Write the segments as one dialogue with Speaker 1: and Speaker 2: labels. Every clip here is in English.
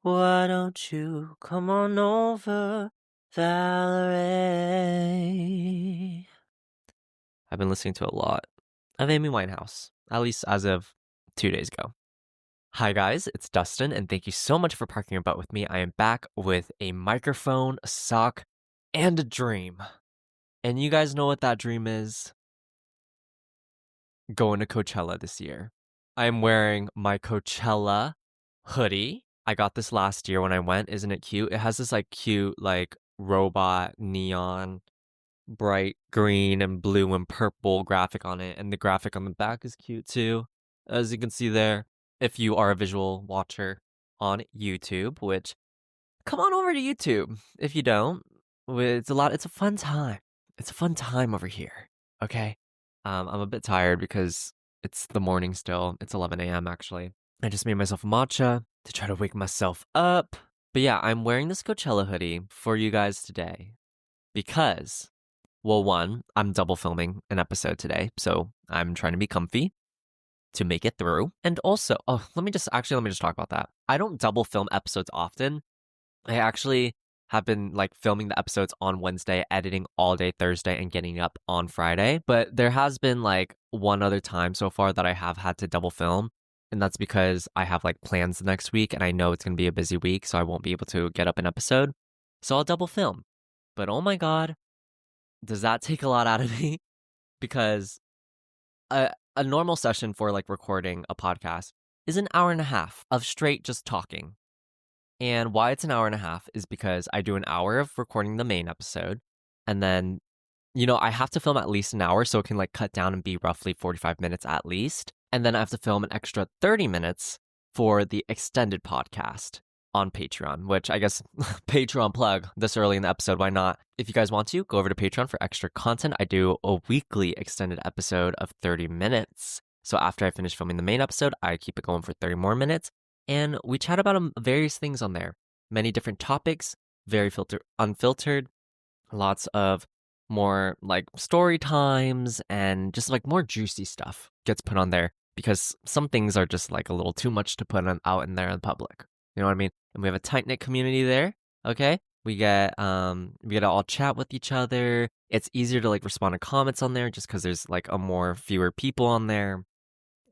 Speaker 1: Why don't you come on over, Valerie? I've been listening to a lot of Amy Winehouse, at least as of 2 days ago. Hi guys, it's Dustin, and thank you so much for parking your butt with me. I am back with a microphone, a sock, and a dream. And you guys know what that dream is? Going to Coachella this year. I am wearing my Coachella hoodie. I got this last year when I went. Isn't it cute? It has this cute robot neon bright green and blue and purple graphic on it, and the graphic on the back is cute too, as you can see there. If you are a visual watcher on YouTube, which come on over to YouTube. If you don't, it's a fun time. It's a fun time over here. Okay. I'm a bit tired because it's the morning still. It's 11 a.m. actually. I just made myself a matcha to try to wake myself up. But yeah, I'm wearing this Coachella hoodie for you guys today because, well, one, I'm double filming an episode today, so I'm trying to be comfy to make it through. And also, let me just talk about that. I don't double film episodes often. I actually have been filming the episodes on Wednesday, editing all day Thursday, and getting up on Friday. But there has been one other time so far that I have had to double film. And that's because I have plans next week and I know it's going to be a busy week, so I won't be able to get up an episode. So I'll double film. But oh my God, does that take a lot out of me? Because a normal session for recording a podcast is an hour and a half of straight just talking. And why it's an hour and a half is because I do an hour of recording the main episode, and then, I have to film at least an hour so it can cut down and be roughly 45 minutes at least. And then I have to film an extra 30 minutes for the extended podcast on Patreon, which I guess Patreon plug this early in the episode. Why not? If you guys want to, go over to Patreon for extra content. I do a weekly extended episode of 30 minutes. So after I finish filming the main episode, I keep it going for 30 more minutes. And we chat about various things on there. Many different topics, very unfiltered, lots of more story times and just more juicy stuff gets put on there because some things are just a little too much to put out in there in public. You know what I mean? And we have a tight-knit community there, okay? We get to all chat with each other. It's easier to respond to comments on there just because there's fewer people on there.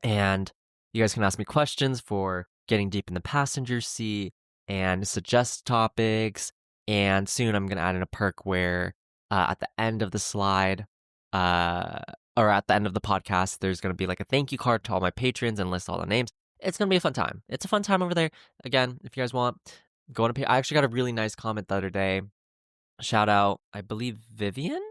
Speaker 1: And you guys can ask me questions for getting deep in the passenger seat and suggest topics. And soon I'm going to add in a perk where at the end of the slide or at the end of the podcast, there's going to be a thank you card to all my patrons and list all the names. It's going to be a fun time. It's a fun time over there. Again, if you guys want, go on I actually got a really nice comment the other day. Shout out, I believe Vivian?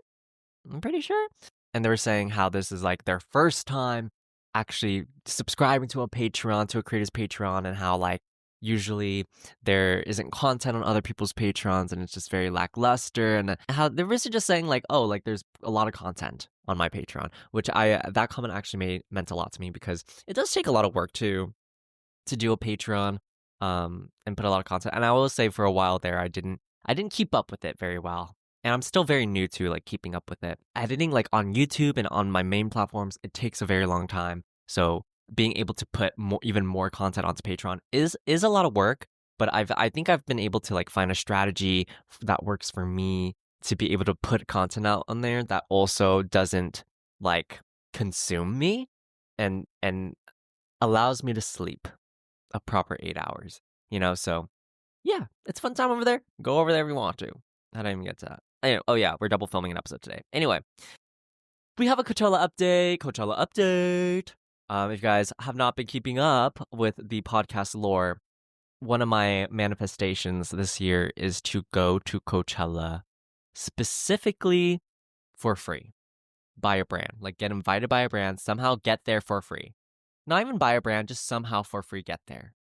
Speaker 1: I'm pretty sure. And they were saying how this is their first time actually subscribing to a Patreon, to a creator's Patreon, and how usually there isn't content on other people's Patrons and it's just very lackluster, and how they were just saying there's a lot of content on my Patreon, which that comment actually meant a lot to me because it does take a lot of work to do a Patreon and put a lot of content. And I will say for a while there I didn't keep up with it very well. And I'm still very new to keeping up with it. Editing on YouTube and on my main platforms, it takes a very long time. So being able to put even more content onto Patreon is a lot of work. But I think I've been able to find a strategy that works for me to be able to put content out on there that also doesn't consume me and allows me to sleep a proper 8 hours. So yeah, it's a fun time over there. Go over there if you want to. How did I even get to that? Anyway, oh yeah, we're double filming an episode today. Anyway, we have a Coachella update. If you guys have not been keeping up with the podcast lore, one of my manifestations this year is to go to Coachella specifically for free by a brand. Get invited by a brand, somehow get there for free. Not even by a brand, just somehow for free get there.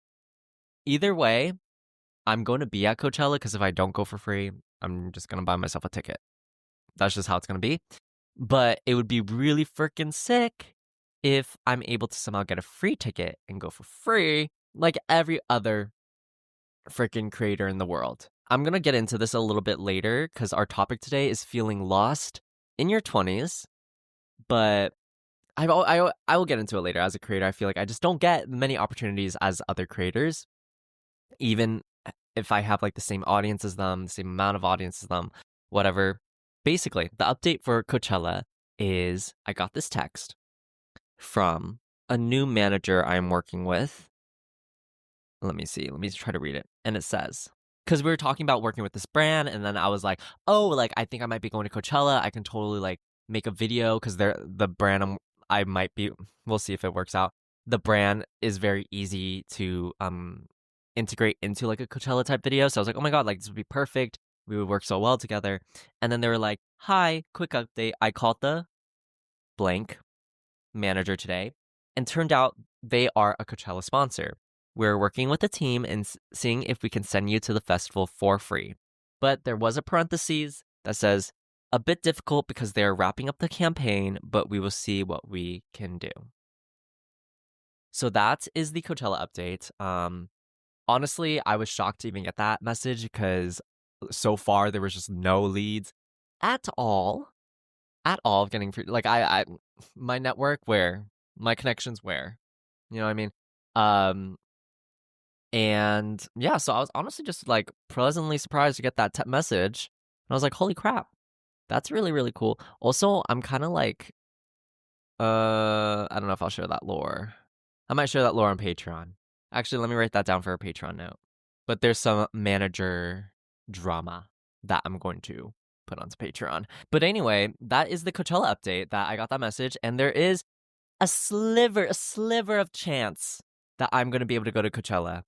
Speaker 1: Either way, I'm going to be at Coachella because if I don't go for free, I'm just going to buy myself a ticket. That's just how it's going to be. But it would be really freaking sick if I'm able to somehow get a free ticket and go for free like every other freaking creator in the world. I'm going to get into this a little bit later because our topic today is feeling lost in your 20s. But I will get into it later. As a creator, I feel like I just don't get many opportunities as other creators, even if I have like the same audience as them, the same amount of audience as them, whatever. Basically, the update for Coachella is I got this text from a new manager I'm working with. Let me see. Let me try to read it. And it says, because we were talking about working with this brand, and then I was like, oh, like I think I might be going to Coachella. I can totally like make a video because they're the brand I might be. We'll see if it works out. The brand is very easy to integrate into like a Coachella type video. So I was like, oh my god, like this would be perfect. We would work so well together. And then they were like, hi, quick update. I called the blank manager today, and turned out they are a Coachella sponsor. We're working with the team and seeing if we can send you to the festival for free. But there was a parenthesis that says, a bit difficult because they are wrapping up the campaign, but we will see what we can do. So that is the Coachella update. Honestly, I was shocked to even get that message because so far there was just no leads at all of getting free. Like I my network where, my connections where, you know what I mean? And yeah, so I was honestly just like pleasantly surprised to get that message. And I was like, holy crap, that's really, really cool. Also, I'm kind of like, I don't know if I'll share that lore. I might share that lore on Patreon. Actually, let me write that down for a Patreon note. But there's some manager drama that I'm going to put onto Patreon. But anyway, that is the Coachella update that I got that message. And there is a sliver of chance that I'm going to be able to go to Coachella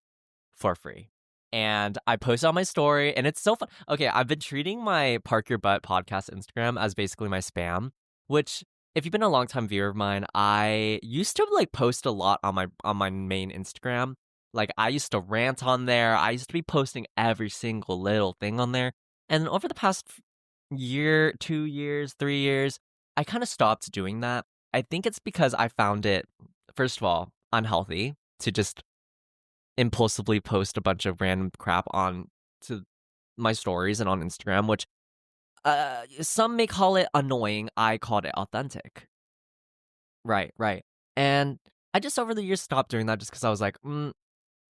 Speaker 1: for free. And I posted on my story, and it's so fun. Okay, I've been treating my Park Your Butt podcast Instagram as basically my spam, which if you've been a long-time viewer of mine, I used to like post a lot on my main Instagram. Like I used to rant on there. I used to be posting every single little thing on there. And over the past year, 2 years, 3 years, I kind of stopped doing that. I think it's because I found it, first of all, unhealthy to just impulsively post a bunch of random crap on to my stories and on Instagram, which some may call it annoying. I called it authentic. Right, right. And I just over the years stopped doing that just because I was like,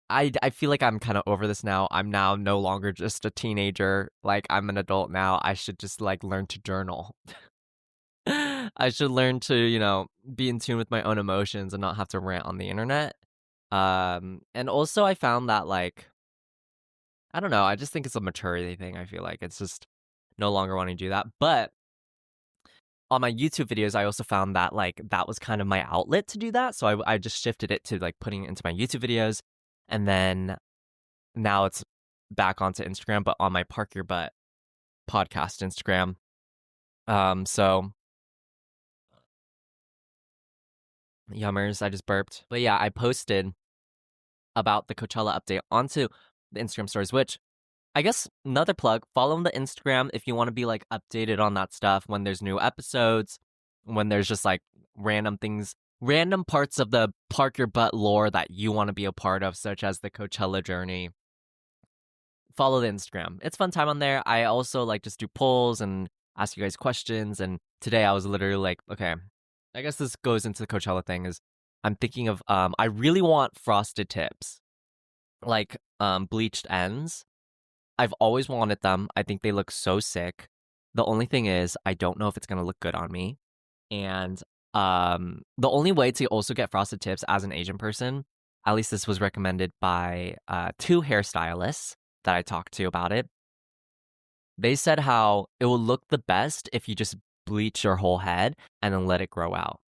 Speaker 1: I feel like I'm kind of over this now. I'm now no longer just a teenager. Like I'm an adult now. I should just like learn to journal. I should learn to, be in tune with my own emotions and not have to rant on the internet. And also I found that like, I don't know, I just think it's a maturity thing. I feel like it's just no longer wanting to do that. But on my YouTube videos, I also found that like that was kind of my outlet to do that. So I just shifted it to like putting it into my YouTube videos. And then now it's back onto Instagram, but on my Park Your Butt podcast Instagram. So yummers, I just burped. But yeah, I posted about the Coachella update onto the Instagram stories, which I guess another plug, follow the Instagram if you want to be like updated on that stuff when there's new episodes, when there's just like random things, random parts of the Park Your Butt lore that you want to be a part of, such as the Coachella journey. Follow the Instagram. It's fun time on there. I also like just do polls and ask you guys questions. And today I was literally like, okay, I guess this goes into the Coachella thing is I'm thinking of, I really want frosted tips, like bleached ends. I've always wanted them. I think they look so sick. The only thing is, I don't know if it's going to look good on me. And the only way to also get frosted tips as an Asian person, at least this was recommended by 2 hairstylists that I talked to about it. They said how it will look the best if you just bleach your whole head and then let it grow out.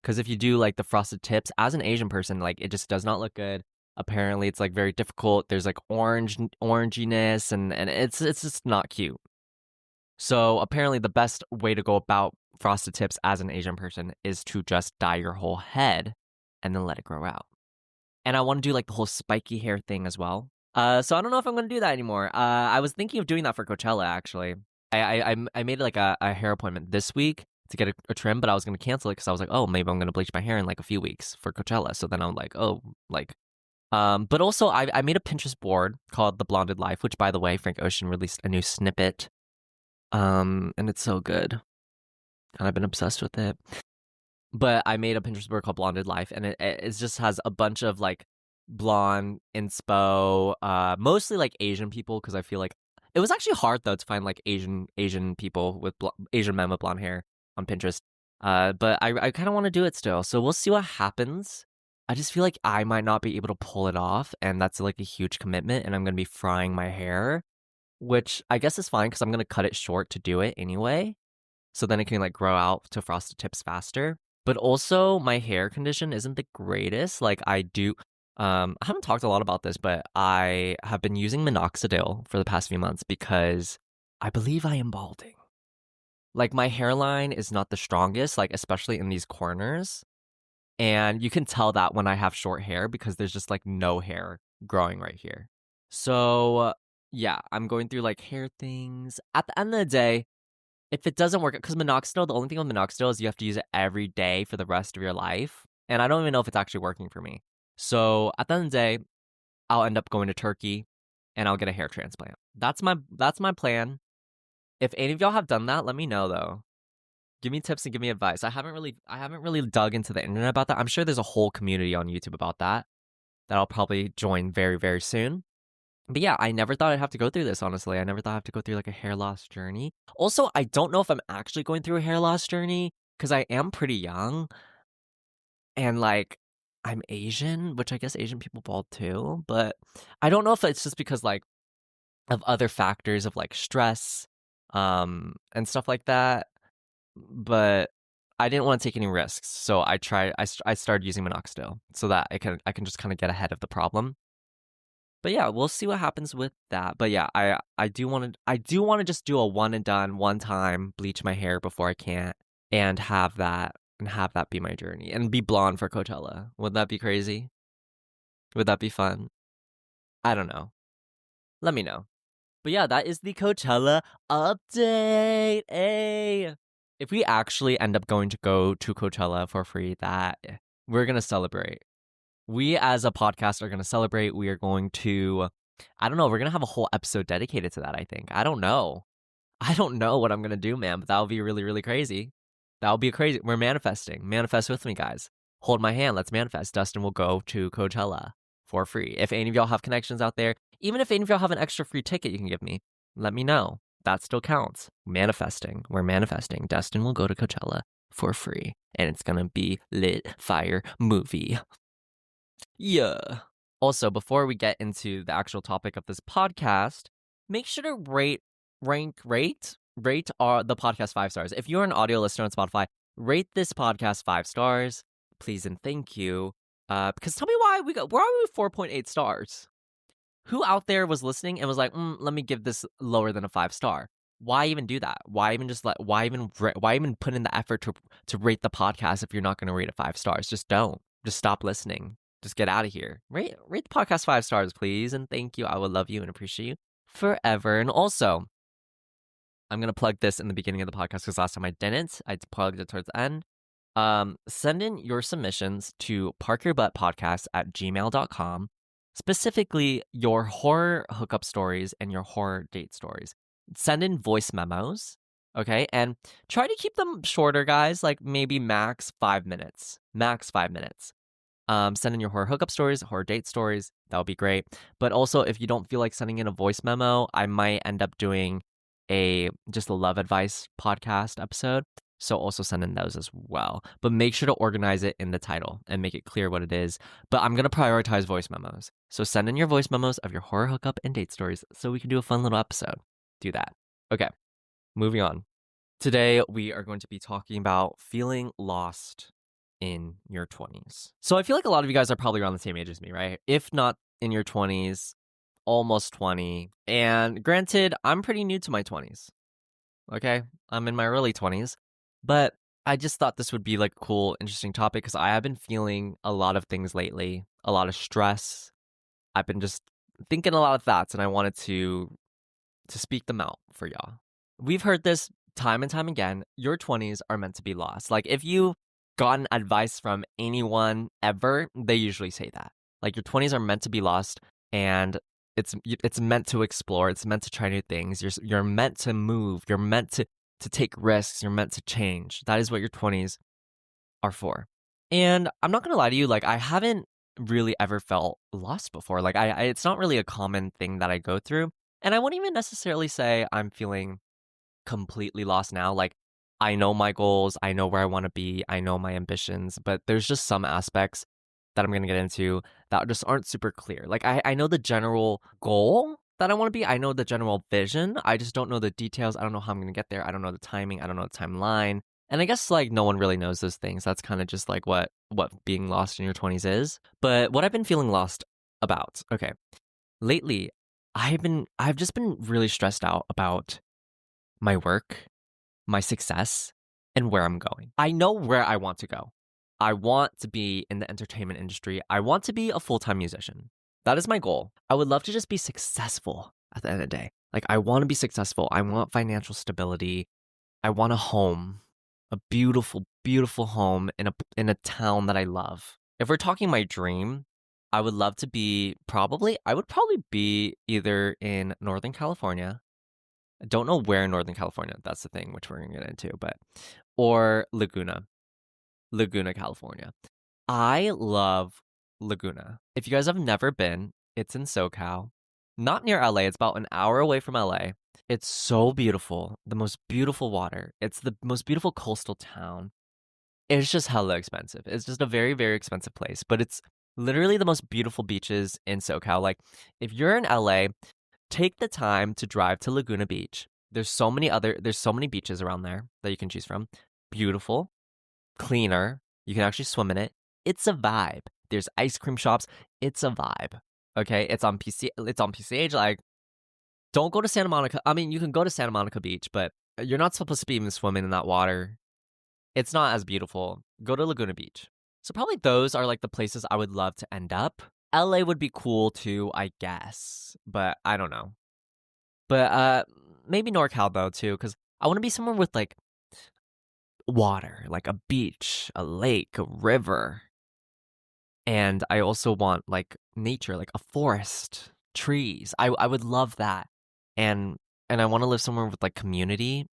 Speaker 1: Because if you do like the frosted tips as an Asian person, like it just does not look good. Apparently it's like very difficult. There's like oranginess and it's just not cute. So apparently the best way to go about frosted tips as an Asian person is to just dye your whole head and then let it grow out. And I want to do like the whole spiky hair thing as well. So I don't know if I'm going to do that anymore. I was thinking of doing that for Coachella actually. I made like a hair appointment this week to get a trim, but I was going to cancel it because I was like, oh, maybe I'm going to bleach my hair in like a few weeks for Coachella. So then I'm like, oh, like, but also I made a Pinterest board called The Blonded Life, which by the way, Frank Ocean released a new snippet. And it's so good. And I've been obsessed with it. But I made a Pinterest board called Blonded Life, and it just has a bunch of like blonde inspo, mostly like Asian people because I feel like it was actually hard though to find like Asian people with Asian men with blonde hair on Pinterest. But I kind of want to do it still, so we'll see what happens. I just feel like I might not be able to pull it off, and that's like a huge commitment, and I'm gonna be frying my hair, which I guess is fine because I'm gonna cut it short to do it anyway. So then it can like grow out to frosted tips faster. But also my hair condition isn't the greatest. Like I haven't talked a lot about this, but I have been using minoxidil for the past few months because I believe I am balding. Like my hairline is not the strongest, like especially in these corners. And you can tell that when I have short hair because there's just like no hair growing right here. So yeah, I'm going through like hair things. At the end of the day, if it doesn't work, because minoxidil, the only thing with minoxidil is you have to use it every day for the rest of your life. And I don't even know if it's actually working for me. So at the end of the day, I'll end up going to Turkey and I'll get a hair transplant. That's my plan. If any of y'all have done that, let me know though. Give me tips and give me advice. I haven't really dug into the internet about that. I'm sure there's a whole community on YouTube about that I'll probably join very, very soon. But yeah, I never thought I'd have to go through this, honestly. I never thought I'd have to go through like a hair loss journey. Also, I don't know if I'm actually going through a hair loss journey because I am pretty young and like I'm Asian, which I guess Asian people bald too. But I don't know if it's just because like of other factors of like stress and stuff like that. But I didn't want to take any risks. So I started using minoxidil so that I can just kind of get ahead of the problem. But yeah, we'll see what happens with that. But yeah, I do want to just do a one and done one time bleach my hair before I can't and have that be my journey and be blonde for Coachella. Would that be crazy? Would that be fun? I don't know. Let me know. But yeah, that is the Coachella update. Hey. If we actually end up going to Coachella for free, that we're going to celebrate. We as a podcast are going to celebrate. We are going to, I don't know, we're going to have a whole episode dedicated to that, I think. I don't know. I don't know what I'm going to do, man, but that would be really, really crazy. That would be crazy. We're manifesting. Manifest with me, guys. Hold my hand. Let's manifest. Dustin will go to Coachella for free. If any of y'all have connections out there, even if any of y'all have an extra free ticket you can give me, let me know. That still counts. Manifesting. We're manifesting. Dustin will go to Coachella for free. And it's going to be lit fire movie. Yeah. Also, before we get into the actual topic of this podcast, make sure to rate the podcast 5 stars. If you're an audio listener on Spotify, rate this podcast 5 stars, please and thank you. Because tell me why where are we with 4.8 stars? Who out there was listening and was like, let me give this lower than a 5 star? Why even do that? Why even put in the effort to rate the podcast if you're not going to rate it 5 stars? Just don't. Just stop listening. Just get out of here. Rate the podcast 5 stars, please, and thank you. I will love you and appreciate you forever. And also, I'm gonna plug this in the beginning of the podcast because last time I didn't. I plugged it towards the end. Send in your submissions to parkyourbuttpodcast@gmail.com. Specifically, your horror hookup stories and your horror date stories. Send in voice memos, okay? And try to keep them shorter, guys, like maybe max 5 minutes. Max 5 minutes. Send in your horror hookup stories, horror date stories. That would be great. But also, if you don't feel like sending in a voice memo, I might end up doing just a love advice podcast episode. So also send in those as well. But make sure to organize it in the title and make it clear what it is. But I'm going to prioritize voice memos. So send in your voice memos of your horror hookup and date stories so we can do a fun little episode. Do that. Okay, moving on. Today, we are going to be talking about feeling lost in your 20s. So I feel like a lot of you guys are probably around the same age as me, right? If not in your 20s, almost 20. And granted, I'm pretty new to my 20s. Okay? I'm in my early 20s. But I just thought this would be like a cool, interesting topic because I have been feeling a lot of things lately, a lot of stress. I've been just thinking a lot of thoughts and I wanted to speak them out for y'all. We've heard this time and time again. Your 20s are meant to be lost. Like if you gotten advice from anyone ever, they usually say that. Like your 20s are meant to be lost and it's meant to explore, it's meant to try new things. You're meant to move, you're meant to take risks, you're meant to change. That is what your 20s are for. And I'm not going to lie to you, like I haven't really ever felt lost before. Like I it's not really a common thing that I go through, and I wouldn't even necessarily say I'm feeling completely lost now. Like, I know my goals, I know where I wanna be, I know my ambitions, but there's just some aspects that I'm gonna get into that just aren't super clear. Like, I know the general goal that I wanna be, I know the general vision, I just don't know the details, I don't know how I'm gonna get there, I don't know the timing, I don't know the timeline, and I guess, like, no one really knows those things. That's kinda just, like, what being lost in your 20s is. But what I've been feeling lost about, okay, lately, I've just been really stressed out about my work, my success, and where I'm going. I know where I want to go. I want to be in the entertainment industry. I want to be a full-time musician. That is my goal. I would love to just be successful at the end of the day. Like, I want to be successful. I want financial stability. I want a home, a beautiful, beautiful home in a town that I love. If we're talking my dream, I would probably be either in Northern California. I don't know where in Northern California, that's the thing, which we're gonna get into, but or Laguna, California. I love Laguna. If you guys have never been, it's in SoCal, not near LA, it's about an hour away from LA. It's so beautiful, the most beautiful water. It's the most beautiful coastal town. It's just hella expensive. It's just a very, very expensive place, but it's literally the most beautiful beaches in SoCal. Like, if you're in LA, take the time to drive to Laguna Beach. There's so many beaches around there that you can choose from. Beautiful, cleaner, you can actually swim in it. It's a vibe. There's ice cream shops. It's a vibe. Okay? It's on PCH. Like, don't go to Santa Monica. I mean, you can go to Santa Monica Beach, but you're not supposed to be even swimming in that water. It's not as beautiful. Go to Laguna Beach. So probably those are like the places I would love to end up. LA would be cool too, I guess, but I don't know. But maybe NorCal though too, because I want to be somewhere with like water, like a beach, a lake, a river, and I also want like nature, like a forest, trees. I would love that, and I want to live somewhere with like community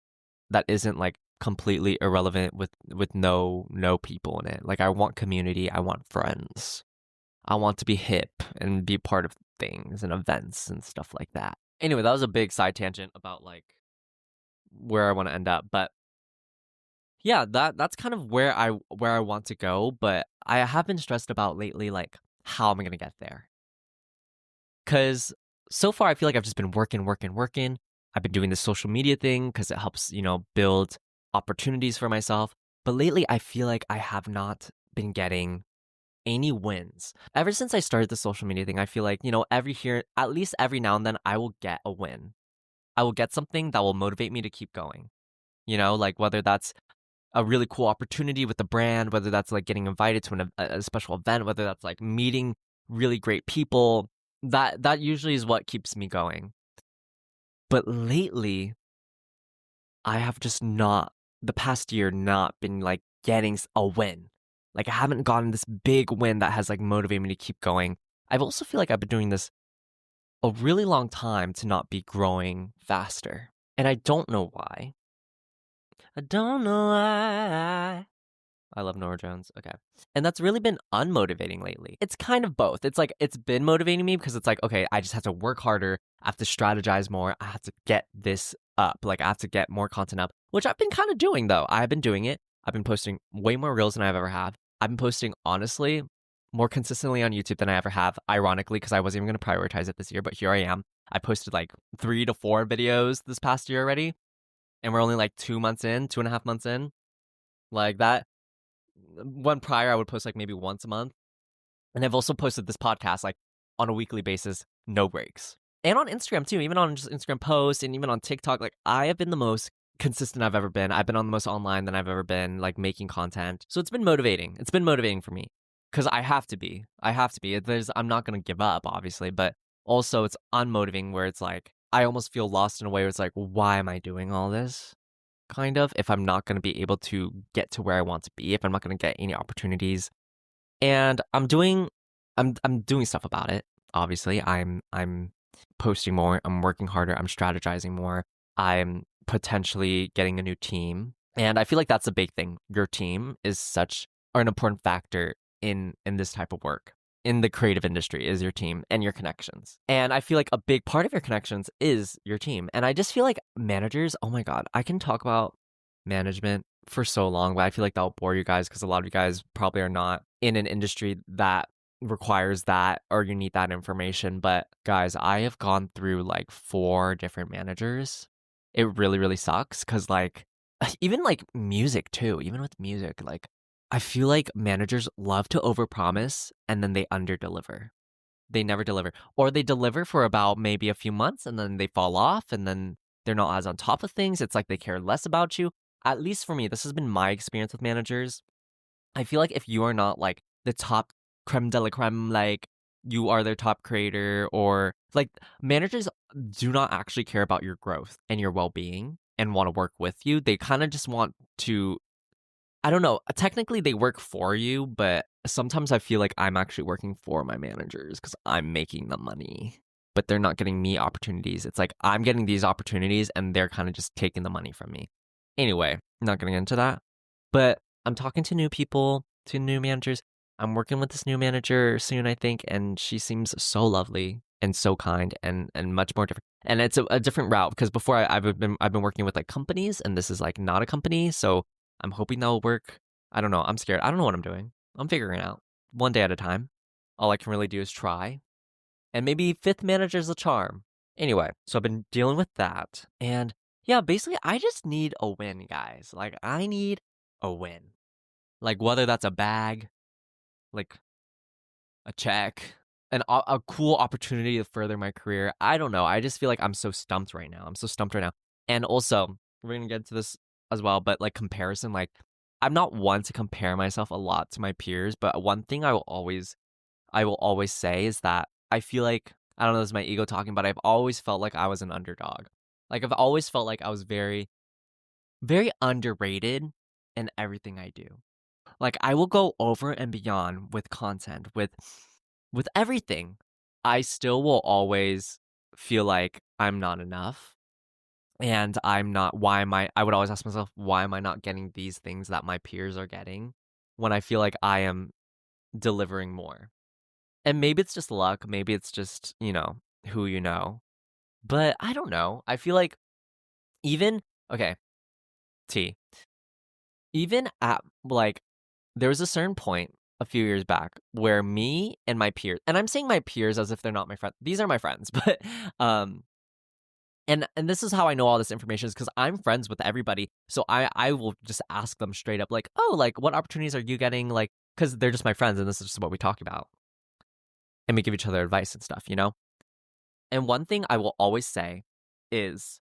Speaker 1: that isn't like completely irrelevant with no people in it. Like, I want community, I want friends, I want to be hip and be part of things and events and stuff like that. Anyway, that was a big side tangent about like where I want to end up, but yeah, that's kind of where I want to go, but I have been stressed about lately like how am I going to get there? Cuz so far I feel like I've just been working, working, working. I've been doing the social media thing cuz it helps, build opportunities for myself, but lately I feel like I have not been getting any wins. Ever since I started the social media thing, I feel like, at least every now and then I will get a win. I will get something that will motivate me to keep going. Like whether that's a really cool opportunity with the brand, whether that's like getting invited to a special event, whether that's like meeting really great people, that usually is what keeps me going. But lately, I have just not the past year not been like getting a win. Like, I haven't gotten this big win that has like motivated me to keep going. I also feel like I've been doing this a really long time to not be growing faster. And I don't know why. I don't know why. I love Nora Jones. Okay. And that's really been unmotivating lately. It's kind of both. It's like, it's been motivating me because it's like, okay, I just have to work harder. I have to strategize more. I have to get this up. Like, I have to get more content up, which I've been kind of doing though. I've been doing it. I've been posting way more reels than I've ever have. I've been posting, honestly, more consistently on YouTube than I ever have, ironically, because I wasn't even going to prioritize it this year, but here I am. I posted like 3 to 4 videos this past year already, and we're only like 2.5 months in. Like that. One prior, I would post like maybe once a month. And I've also posted this podcast like on a weekly basis, no breaks. And on Instagram too, even on just Instagram posts and even on TikTok. Like, I have been the most consistent I've ever been. I've been on the most online than I've ever been, like making content. So it's been motivating. It's been motivating for me because I have to be. I'm not going to give up, obviously, but also it's unmotivating where it's like, I almost feel lost in a way where it's like, why am I doing all this? Kind of, if I'm not going to be able to get to where I want to be, if I'm not going to get any opportunities. And I'm doing stuff about it. Obviously, I'm posting more, I'm working harder, I'm strategizing more. I'm potentially getting a new team. And I feel like that's a big thing. Your team is such an important factor in this type of work. in the creative industry is your team and your connections. And I feel like a big part of your connections is your team. And I just feel like managers, oh my God, I can talk about management for so long, but I feel like that'll bore you guys because a lot of you guys probably are not in an industry that requires that or you need that information. But guys, I have gone through like 4 different managers. It really, really sucks because like even like music too, even with music, like I feel like managers love to overpromise and then they underdeliver. They never deliver. Or they deliver for about maybe a few months and then they fall off and then they're not as on top of things. It's like they care less about you. At least for me, this has been my experience with managers. I feel like if you are not like the top creme de la creme, like you are their top creator, or like managers do not actually care about your growth and your well being and want to work with you. They kind of just want to, I don't know, technically they work for you, but sometimes I feel like I'm actually working for my managers because I'm making the money, but they're not getting me opportunities. It's like I'm getting these opportunities and they're kind of just taking the money from me. Anyway, not getting into that, but I'm talking to new people, to new managers. I'm working with this new manager soon, I think, and she seems so lovely and so kind and much more different. And it's a different route because before I've been working with like companies, and this is like not a company, so I'm hoping that will work. I don't know. I'm scared. I don't know what I'm doing. I'm figuring it out one day at a time. All I can really do is try, and maybe 5th manager's a charm. Anyway, so I've been dealing with that, and yeah, basically, I just need a win, guys. Like I need a win. Like whether that's a bag, like a check, a cool opportunity to further my career. I don't know. I just feel like I'm so stumped right now. I'm so stumped right now. And also, we're gonna get to this as well, but like comparison, like I'm not one to compare myself a lot to my peers, but one thing I will always say is that I feel like I don't know, this is my ego talking, but I've always felt like I was an underdog. Like I've always felt like I was very, very underrated in everything I do. Like I will go over and beyond with content, with everything. I still will always feel like I'm not enough and I'm not I would always ask myself, why am I not getting these things that my peers are getting when I feel like I am delivering more? And maybe it's just luck, maybe it's just, who you know. But I don't know. I feel like even okay, T. Even at like there was a certain point a few years back where me and my peers, and I'm saying my peers as if they're not my friends. These are my friends, but um and this is how I know all this information is because I'm friends with everybody. So I will just ask them straight up like, "Oh, like what opportunities are you getting?" Like cuz they're just my friends and this is just what we talk about. And we give each other advice and stuff, you know? And one thing I will always say is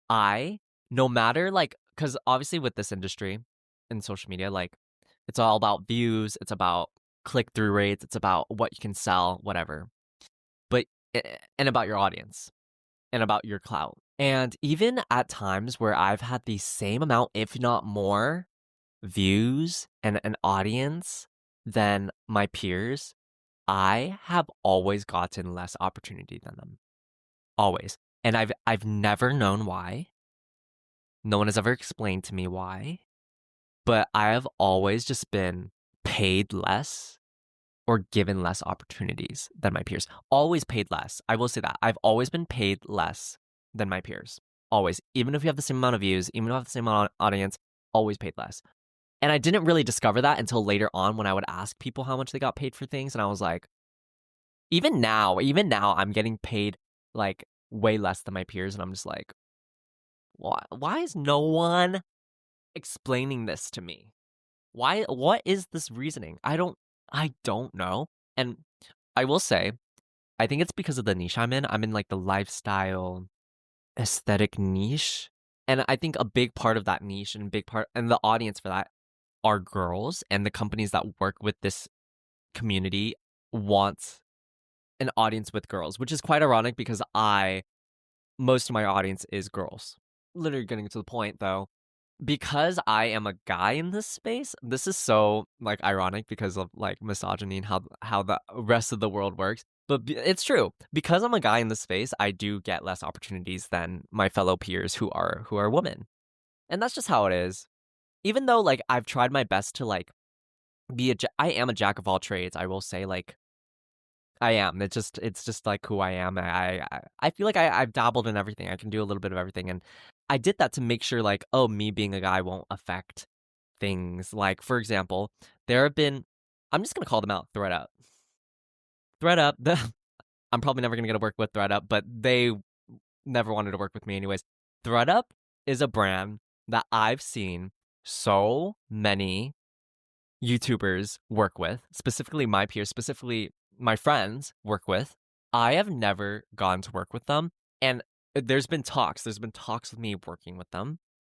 Speaker 1: I, no matter like, because obviously with this industry in social media, like it's all about views, it's about click through rates, it's about what you can sell, whatever. But, and about your audience and about your clout. And even at times where I've had the same amount, if not more, views and an audience than my peers, I have always gotten less opportunity than them. Always. And I've never known why. No one has ever explained to me why, but I have always just been paid less or given less opportunities than my peers. Always paid less. I will say that. I've always been paid less than my peers. Always. Even if you have the same amount of views, even if you have the same audience, always paid less. And I didn't really discover that until later on when I would ask people how much they got paid for things. And I was like, even now, I'm getting paid like way less than my peers. And I'm just like, why is no one explaining this to me? What is this reasoning? I don't know. And I will say, I think it's because of the niche I'm in. I'm in like the lifestyle aesthetic niche. And I think a big part of that niche and big part and the audience for that are girls, and the companies that work with this community want an audience with girls, which is quite ironic because most of my audience is girls. Literally getting to the point though, because I am a guy in this space, this is so like ironic because of like misogyny and how the rest of the world works. But it's true. Because I'm a guy in this space, I do get less opportunities than my fellow peers who are women. And that's just how it is. Even though like I've tried my best to like I am a jack of all trades, I will say like I am. It's just like who I am. I feel like I've dabbled in everything. I can do a little bit of everything, and I did that to make sure like, oh, me being a guy won't affect things. Like for example, there have been I'm just gonna call them out. ThreadUp. ThreadUp. I'm probably never gonna get to work with ThreadUp, but they never wanted to work with me anyways. ThreadUp is a brand that I've seen so many YouTubers work with, specifically my peers, specifically my friends work with. I have never gone to work with them. And there's been talks with me working with them.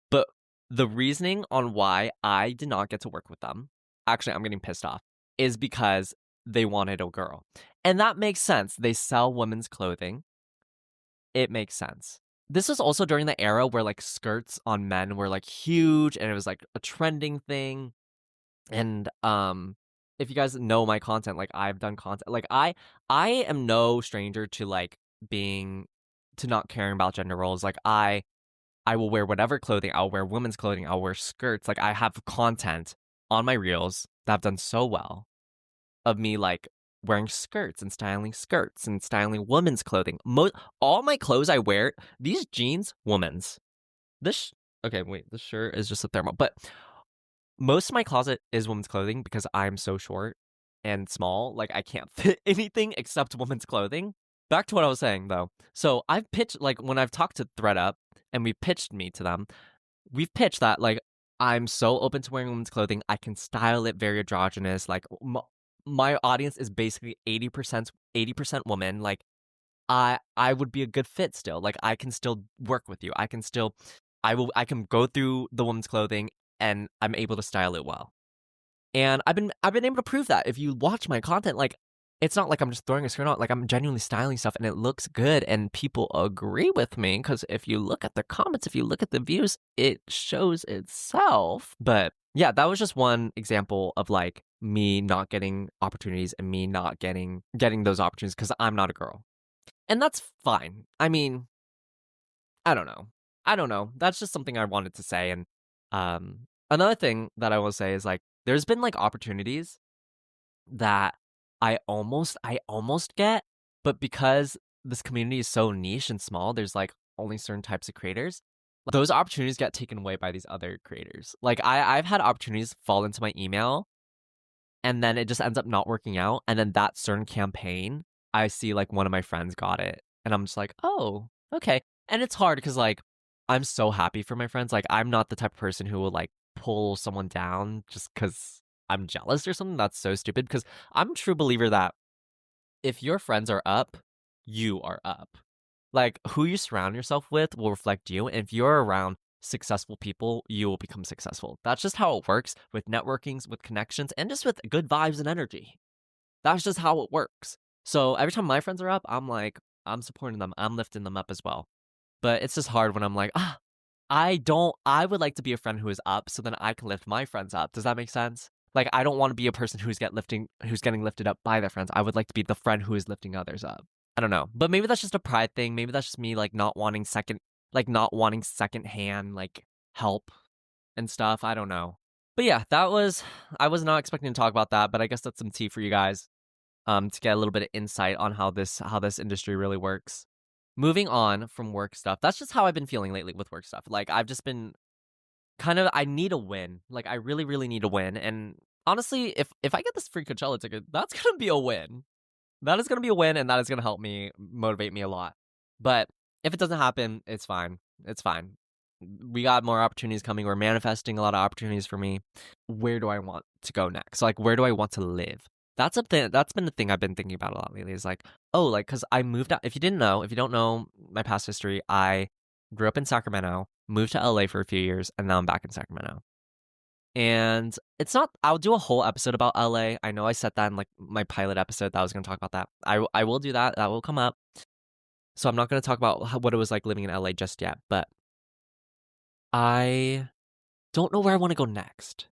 Speaker 1: But the reasoning on why I did not get to work with them, actually, I'm getting pissed off, is because they wanted a girl. And that makes sense. They sell women's clothing. It makes sense. This was also during the era where like skirts on men were like huge and it was like a trending thing. And if you guys know my content, like I've done content, like I am no stranger to like being to not caring about gender roles. Like I will wear whatever clothing. I'll wear women's clothing. I'll wear skirts. Like I have content on my reels that have done so well of me like wearing skirts and styling women's clothing. All my clothes I wear, these jeans, women's. This okay, wait, this shirt is just a thermal, but most of my closet is women's clothing because I'm so short and small. Like I can't fit anything except women's clothing. Back to what I was saying though. So I've pitched like when I've talked to ThreadUp and we pitched me to them, we've pitched that like I'm so open to wearing women's clothing. I can style it very androgynous. Like my audience is basically 80% women. Like I would be a good fit still. Like I can still work with you. I can go through the woman's clothing and I'm able to style it well. And I've been able to prove that. If you watch my content, like it's not like I'm just throwing a skirt on, like I'm genuinely styling stuff and it looks good and people agree with me because if you look at the comments, if you look at the views, it shows itself. But yeah, that was just one example of like me not getting opportunities and me not getting those opportunities because I'm not a girl. And that's fine. I mean, I don't know. I don't know. That's just something I wanted to say. And another thing that I will say is like there's been like opportunities that I almost get, but because this community is so niche and small, there's like only certain types of creators. Those opportunities get taken away by these other creators. Like I've had opportunities fall into my email and then it just ends up not working out. And then that certain campaign, I see like one of my friends got it. And I'm just like, oh, okay. And it's hard because like I'm so happy for my friends. Like I'm not the type of person who will like pull someone down just because I'm jealous or something. That's so stupid because I'm a true believer that if your friends are up, you are up. Like who you surround yourself with will reflect you. And if you're around successful people, you will become successful. That's just how it works with networkings, with connections, and just with good vibes and energy. That's just how it works. So every time my friends are up, I'm like, I'm supporting them. I'm lifting them up as well. But it's just hard when I'm like, I would like to be a friend who is up so then I can lift my friends up. Does that make sense? Like I don't want to be a person who's getting lifted up by their friends. I would like to be the friend who is lifting others up. I don't know. But maybe that's just a pride thing. Maybe that's just me like not wanting secondhand like help and stuff. I don't know. But yeah, I was not expecting to talk about that, but I guess that's some tea for you guys to get a little bit of insight on how this industry really works. Moving on from work stuff. That's just how I've been feeling lately with work stuff. Like I've just been I need a win. Like I really really need a win and honestly, if I get this free Coachella ticket, that's going to be a win. That is going to be a win and that is going to help me motivate me a lot. But if it doesn't happen, it's fine. It's fine. We got more opportunities coming. We're manifesting a lot of opportunities for me. Where do I want to go next? Like, where do I want to live? That's a thing. That's been the thing I've been thinking about a lot lately. Is like, oh, like, because I moved out. If you don't know my past history, I grew up in Sacramento, moved to LA for a few years, and now I'm back in Sacramento. And it's not. I'll do a whole episode about LA. I know I said that in like my pilot episode that I was going to talk about that. I will do that. That will come up. So I'm not going to talk about what it was like living in LA just yet, but I don't know where I want to go next.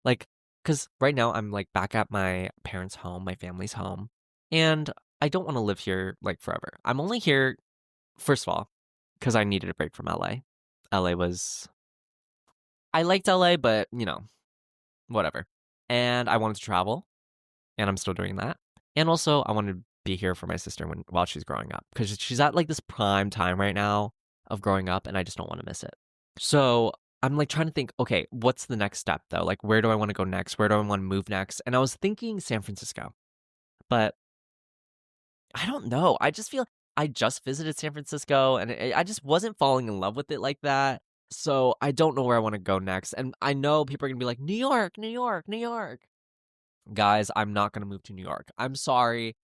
Speaker 1: Like, because right now I'm like back at my parents' home, my family's home, and I don't want to live here like forever. I'm only here, first of all, because I needed a break from LA. LA was, I liked LA, but whatever. And I wanted to travel, and I'm still doing that. And also, I wanted to be here for my sister while she's growing up because she's at like this prime time right now of growing up, and I just don't want to miss it. So I'm like trying to think, okay, what's the next step though? Like, where do I want to go next? Where do I want to move next? And I was thinking San Francisco, but I don't know. I just feel I just visited San Francisco and I just wasn't falling in love with it like that. So I don't know where I want to go next. And I know people are going to be like, New York, New York, New York. Guys, I'm not going to move to New York. I'm sorry.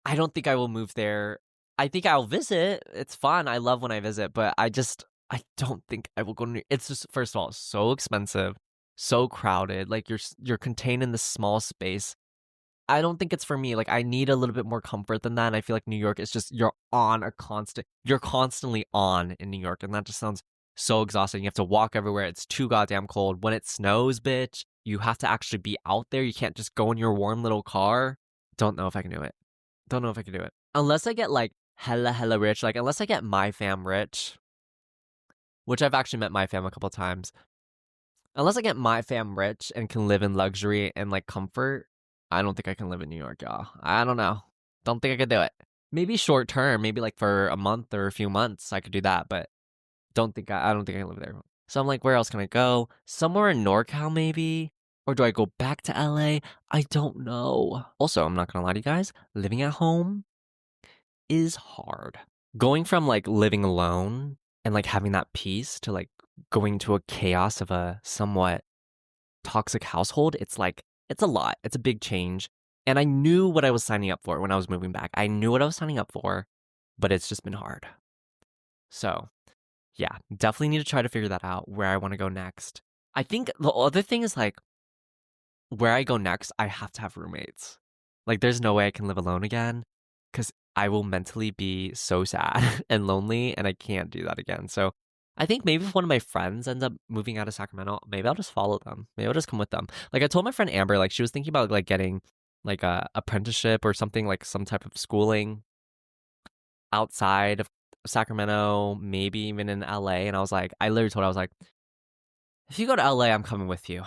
Speaker 1: I don't think I will move there. I think I'll visit. It's fun. I love when I visit, but I don't think I will go to New. It's just first of all, so expensive, so crowded. Like you're contained in this small space. I don't think it's for me. Like I need a little bit more comfort than that. And I feel like New York is just you're constantly on in New York, and that just sounds so exhausting. You have to walk everywhere. It's too goddamn cold. When it snows, bitch, you have to actually be out there. You can't just go in your warm little car. Don't know if I can do it. Don't know if I can do it. Unless I get like hella rich, like unless I get my fam rich, which I've actually met my fam a couple times. Unless I get my fam rich and can live in luxury and like comfort, I don't think I can live in New York, y'all. I don't know. Don't think I could do it. Maybe short term, maybe like for a month or a few months, I could do that, but I don't think I can live there. So I'm like, where else can I go? Somewhere in NorCal, maybe? Or do I go back to LA? I don't know. Also, I'm not gonna lie to you guys, living at home is hard. Going from like living alone and like having that peace to like going to a chaos of a somewhat toxic household, it's a lot. It's a big change. And I knew what I was signing up for when I was moving back. I knew what I was signing up for, but it's just been hard. So, yeah, definitely need to try to figure that out where I want to go next. I think the other thing is like where I go next, I have to have roommates. Like, there's no way I can live alone again because I will mentally be so sad and lonely, and I can't do that again. So, I think maybe if one of my friends ends up moving out of Sacramento, maybe I'll just follow them. Maybe I'll just come with them. Like, I told my friend Amber, like, she was thinking about like getting like a apprenticeship or something, like some type of schooling outside of Sacramento, maybe even in LA. And I literally told her, I was like, if you go to LA, I'm coming with you.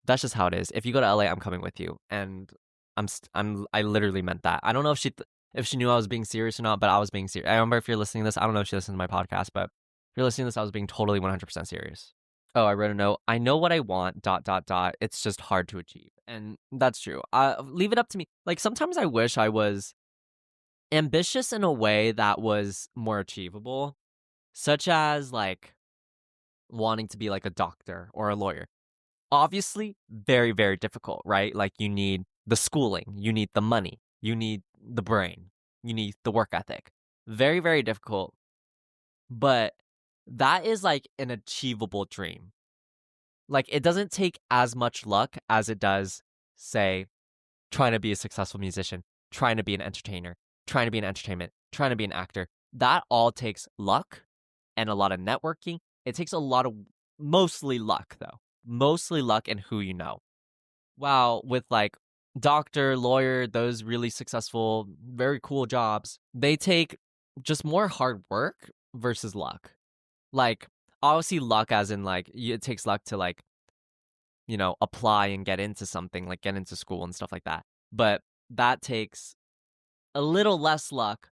Speaker 1: That's just how it is. If you go to LA, I'm coming with you. And I literally meant that. I don't know if she knew I was being serious or not, but I was being serious. I remember if you're listening to this, I don't know if she listens to my podcast, but if you're listening to this, I was being totally 100% serious. Oh, I wrote a note. I know what I want, dot, dot, dot. It's just hard to achieve. And that's true. Leave it up to me. Like, sometimes I wish I was ambitious in a way that was more achievable, such as, like, wanting to be, like, a doctor or a lawyer. Obviously, very, very difficult, right? Like, you need the schooling, you need the money, you need the brain, you need the work ethic. Very, very difficult. But that is, like, an achievable dream. Like, it doesn't take as much luck as it does, say, trying to be a successful musician, trying to be an entertainer, trying to be in entertainment, trying to be an actor. That all takes luck and a lot of networking. It takes a lot of, mostly luck, though. Mostly luck and who you know. Wow, with like doctor, lawyer, those really successful, very cool jobs, they take just more hard work versus luck. Like, obviously, luck as in like, it takes luck to like, apply and get into something, like get into school and stuff like that. But that takes a little less luck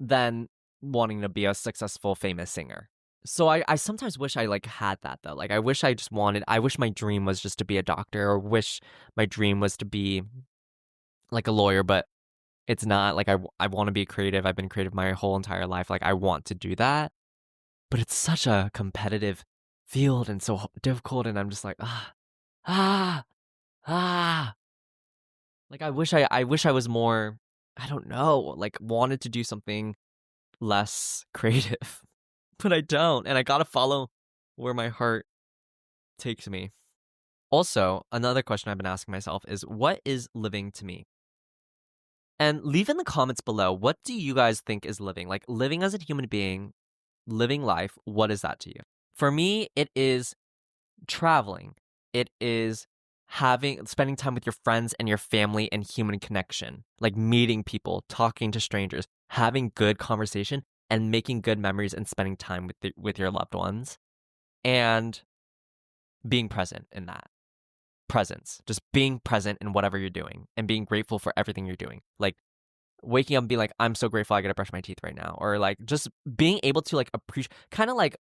Speaker 1: than wanting to be a successful, famous singer. So I sometimes wish I like had that though. Like, I wish my dream was just to be a doctor, or wish my dream was to be like a lawyer, but it's not. Like, I want to be creative. I've been creative my whole entire life. Like, I want to do that, but it's such a competitive field and so difficult. And I'm just like, ah, ah. Like, I wish I was more, I don't know, like wanted to do something less creative, but I don't. And I gotta follow where my heart takes me. Also, another question I've been asking myself is, what is living to me? And leave in the comments below, what do you guys think is living? Like, living as a human being, living life, what is that to you? For me, it is traveling. It is spending time with your friends and your family and human connection, like meeting people, talking to strangers, having good conversation and making good memories and spending time with your loved ones and being present in that. presence, just being present in whatever you're doing and being grateful for everything you're doing. Like waking up and being like, I'm so grateful I get to brush my teeth right now. Or like just being able to like appreciate kind of like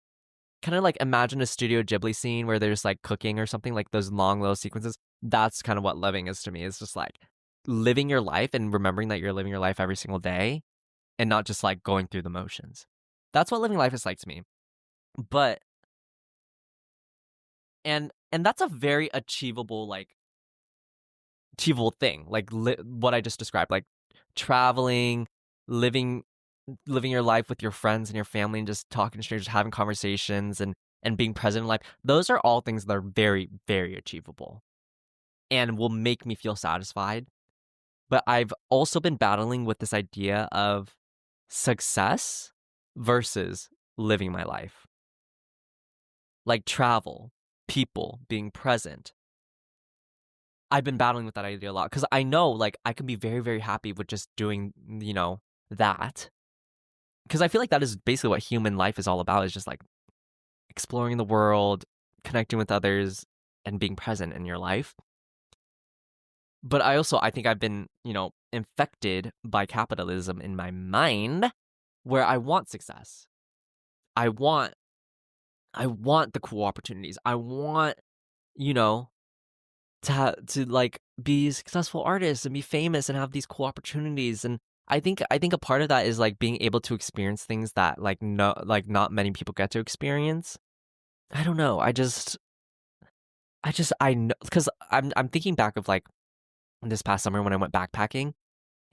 Speaker 1: imagine a Studio Ghibli scene where there's like cooking or something, like those long little sequences. That's kind of what living is to me. It's just like living your life and remembering that you're living your life every single day and not just like going through the motions. That's what living life is like to me. But and that's a very achievable thing. Like what I just described, like traveling, living living your life with your friends and your family and just talking to strangers, having conversations and being present in life. Those are all things that are very, very achievable and will make me feel satisfied. But I've also been battling with this idea of success versus living my life. Like travel, people, being present. I've been battling with that idea a lot because I know like I can be very, very happy with just doing, that. Because I feel like that is basically what human life is all about, is just like exploring the world, connecting with others, and being present in your life. But I think I've been, infected by capitalism in my mind where I want success. I want the cool opportunities. I want, you know, to like be a successful artists and be famous and have these cool opportunities. And I think a part of that is like being able to experience things that like no like not many people get to experience. I don't know. I know because I'm thinking back of like this past summer when I went backpacking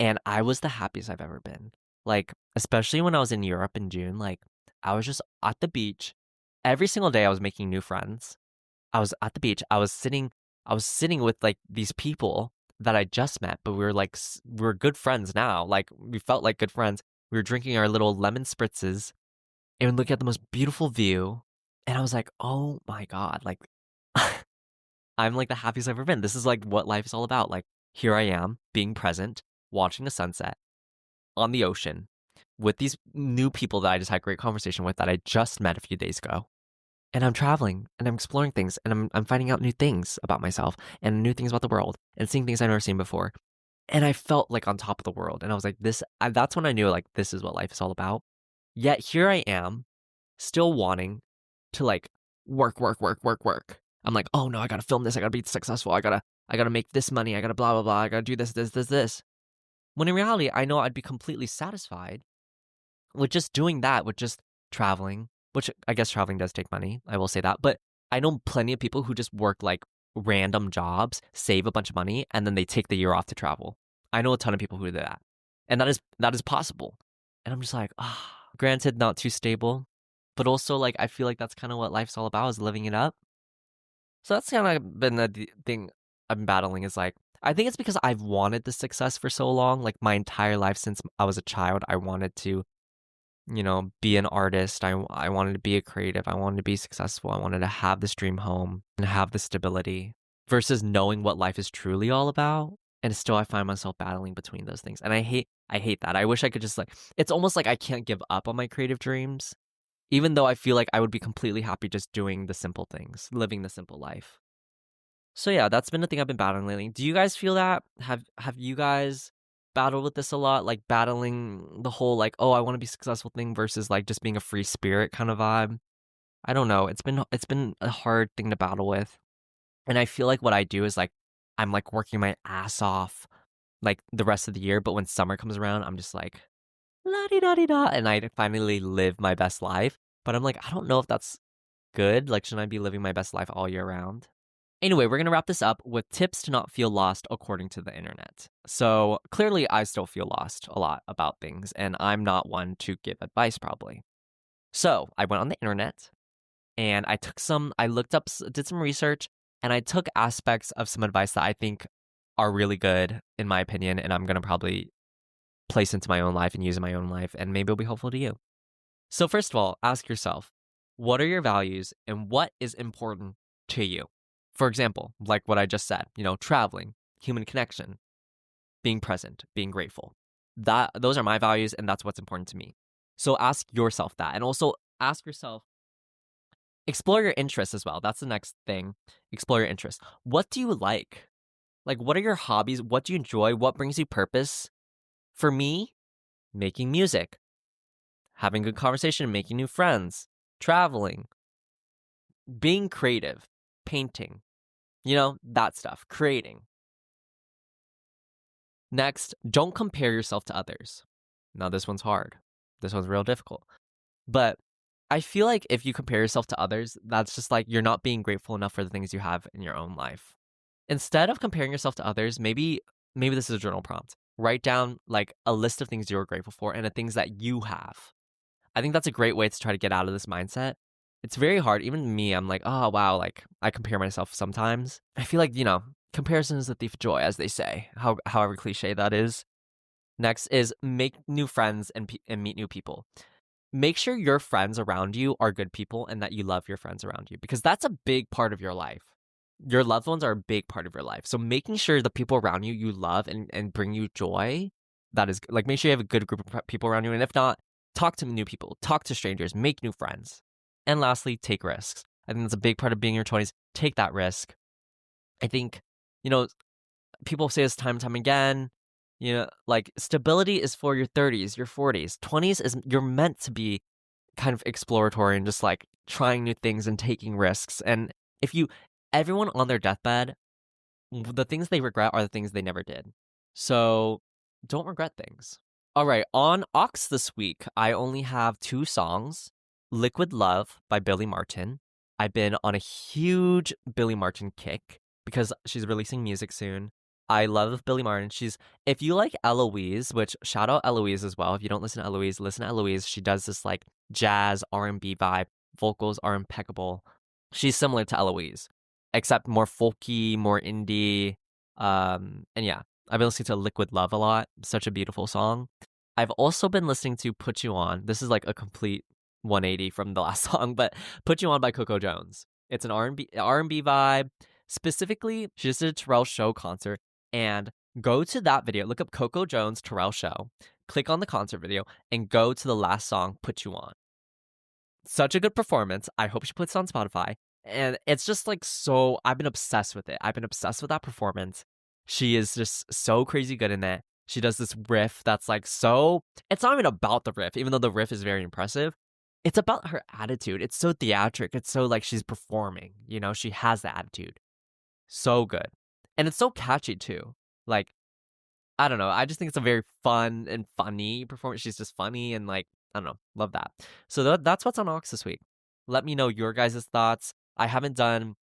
Speaker 1: and I was the happiest I've ever been. Like especially when I was in Europe in June, like I was just at the beach. Every single day I was making new friends. I was at the beach. I was sitting with like these people that I just met, but we were like we were good friends now. Like we felt like good friends. We were drinking our little lemon spritzes and looking at the most beautiful view. And I was like, "Oh my God, like I'm like the happiest I've ever been. This is like what life is all about. Like here I am being present, watching the sunset on the ocean with these new people that I just had great conversation with that I just met a few days ago. And I'm traveling and I'm exploring things and I'm finding out new things about myself and new things about the world and seeing things I've never seen before. And I felt like on top of the world. And I was like, that's when I knew like this is what life is all about. Yet here I am still wanting to like work, work, work, work, work. I'm like, oh no, I gotta film this. I gotta be successful. I gotta make this money. I gotta blah, blah, blah. I gotta do this, this, this, this. When in reality, I know I'd be completely satisfied with just doing that, with just traveling, which I guess traveling does take money. I will say that. But I know plenty of people who just work like random jobs, save a bunch of money, and then they take the year off to travel. I know a ton of people who do that. And that is possible. And I'm just like, granted, not too stable, but also like I feel like that's kind of what life's all about, is living it up. So that's kind of been the thing I've been battling, is like I think it's because I've wanted the success for so long, like my entire life since I was a child. I wanted to be an artist. I wanted to be a creative. I wanted to be successful. I wanted to have this dream home and have the stability versus knowing what life is truly all about. And still I find myself battling between those things. And I hate that. I wish I could just like it's almost like I can't give up on my creative dreams, even though I feel like I would be completely happy just doing the simple things, living the simple life. So yeah, that's been the thing I've been battling lately. Do you guys feel that? Have you guys battled with this a lot? Like battling the whole like, oh, I want to be successful thing versus like just being a free spirit kind of vibe? I don't know. It's been a hard thing to battle with. And I feel like what I do is like I'm like working my ass off like the rest of the year, but when summer comes around, I'm just like la di da di da and I finally live my best life. But I'm like, I don't know if that's good. Like, shouldn't I be living my best life all year round? Anyway, we're going to wrap this up with tips to not feel lost according to the internet. So clearly, I still feel lost a lot about things, and I'm not one to give advice probably. So I went on the internet and I looked up, did some research, and I took aspects of some advice that I think are really good, in my opinion, and I'm going to probably place into my own life and use in my own life, and maybe it'll be helpful to you. So, first of all, ask yourself, what are your values and what is important to you? For example, like what I just said, traveling, human connection, being present, being grateful. Those are my values and that's what's important to me. So ask yourself that. And also ask yourself, Explore your interests as well. That's the next thing. Explore your interests. What do you like? Like, what are your hobbies? What do you enjoy? What brings you purpose? For me, making music, having good conversation, making new friends, traveling, being creative, painting, that stuff, creating. Next, don't compare yourself to others. Now, this one's hard. This one's real difficult. But I feel like if you compare yourself to others, that's just like you're not being grateful enough for the things you have in your own life. Instead of comparing yourself to others, maybe this is a journal prompt. Write down like a list of things you're grateful for and the things that you have. I think that's a great way to try to get out of this mindset. It's very hard. Even me, I'm like, oh wow, like I compare myself sometimes. I feel like, comparison is the thief of joy, as they say. However cliche that is. Next is make new friends and meet new people. Make sure your friends around you are good people and that you love your friends around you, because that's a big part of your life. Your loved ones are a big part of your life. So making sure the people around you love and bring you joy, that is like, make sure you have a good group of people around you. And if not, talk to new people, talk to strangers, make new friends. And lastly, take risks. I think that's a big part of being in your 20s. Take that risk. I think, people say this time and time again, like stability is for your 30s, your 40s. 20s is, you're meant to be kind of exploratory and just like trying new things and taking risks. And everyone on their deathbed, the things they regret are the things they never did. So don't regret things. All right, on Aux this week, I only have 2 songs. Liquid Love by Billy Martin. I've been on a huge Billy Martin kick because she's releasing music soon. I love Billy Martin. If you like Eloise, which shout out Eloise as well. If you don't listen to Eloise, listen to Eloise. She does this like jazz R&B vibe. Vocals are impeccable. She's similar to Eloise, except more folky, more indie. And yeah, I've been listening to Liquid Love a lot. Such a beautiful song. I've also been listening to Put You On. This is like a complete 180 from the last song, but Put You On by Coco Jones. It's an R&B vibe. Specifically, she just did a Terrell Show concert, and go to that video. Look up Coco Jones Terrell Show. Click on the concert video and go to the last song, Put You On. Such a good performance. I hope she puts it on Spotify. And it's just like so, I've been obsessed with it. I've been obsessed with that performance. She is just so crazy good in it. She does this riff that's like it's not even about the riff, even though the riff is very impressive. It's about her attitude. It's so theatric. It's so like she's performing, she has the attitude. So good. And it's so catchy too. Like, I don't know. I just think it's a very fun and funny performance. She's just funny and like, I don't know. Love that. So that's what's on Aux this week. Let me know your guys' thoughts. I haven't done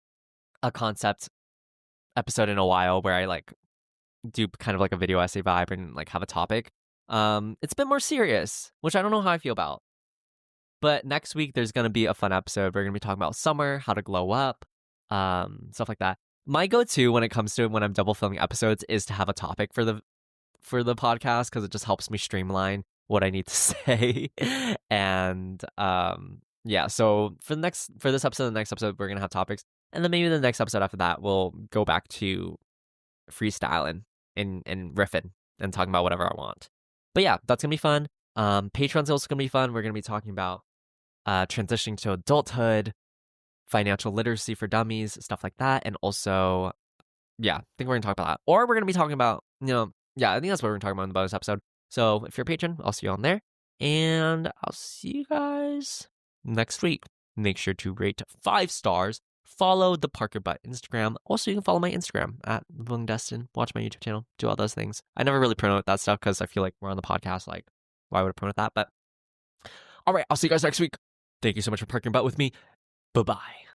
Speaker 1: a concept episode in a while where I like do kind of like a video essay vibe and like have a topic. It's been more serious, which I don't know how I feel about. But next week there's gonna be a fun episode. We're gonna be talking about summer, how to glow up, stuff like that. My go-to when it comes to when I'm double filming episodes is to have a topic for the podcast, because it just helps me streamline what I need to say. And yeah, so for this episode, the next episode, we're gonna have topics, and then maybe the next episode after that, we'll go back to freestyling and riffing and talking about whatever I want. But yeah, that's gonna be fun. Patreon's also gonna be fun. We're gonna be talking about transitioning to adulthood, financial literacy for dummies, stuff like that. And also, yeah, I think we're gonna talk about that. Or we're gonna be talking about, yeah, I think that's what we're gonna talk about in the bonus episode. So if you're a patron, I'll see you on there. And I'll see you guys next week. Make sure to rate 5 stars. Follow the Parker Butt Instagram. Also, you can follow my Instagram at Willing Destin. Watch my YouTube channel. Do all those things. I never really promote that stuff because I feel like we're on the podcast. Like, why would I promote that? But all right, I'll see you guys next week. Thank you so much for parking butt with me. Bye-bye.